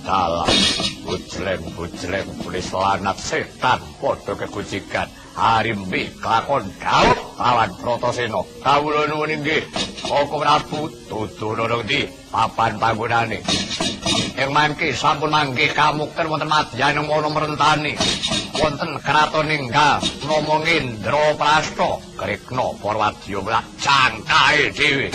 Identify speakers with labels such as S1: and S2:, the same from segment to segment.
S1: dalah bujleng pulis lanat setan padha kegujikan harimbi kelakon daud lawan Bratasena kawula nuwun inggih Koko Prabu tutu nurung di papan panggonane ing mangke sampun manggih kamukten wonten madyaning ana merentani wonten kraton Ninggal nama Indraprasta Krikna Parwadya mlah cangkahe dhewe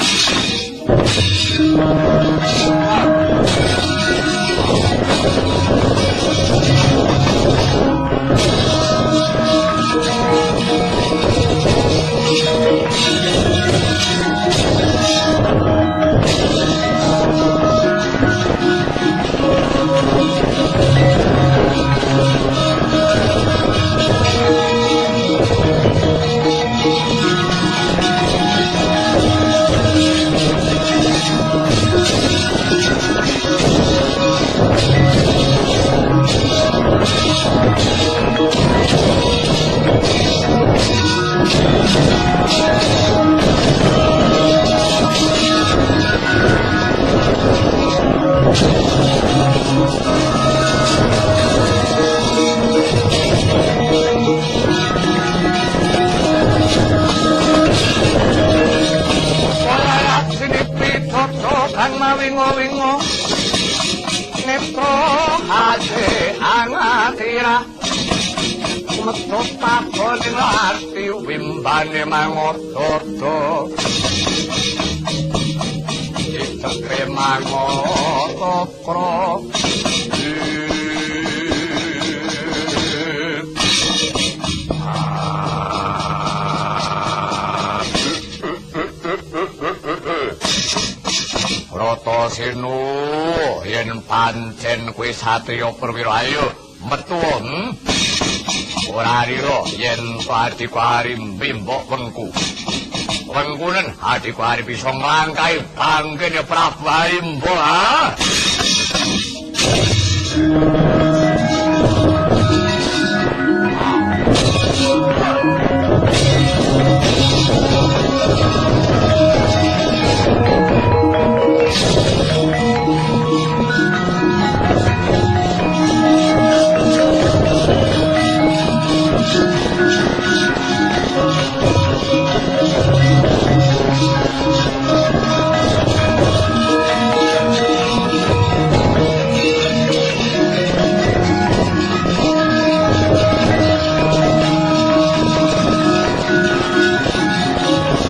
S1: wingo-wingo netra ade angatira metu takon ati wimbane mangoto cekre mangoto kro Bratasena yen pancen kowe satriya perwira ayo metu ora rira yen adhiku Harimbi mbok wengku wengkunen adhiku Harimbi bisa nglangkahi panggene Prabu Harimba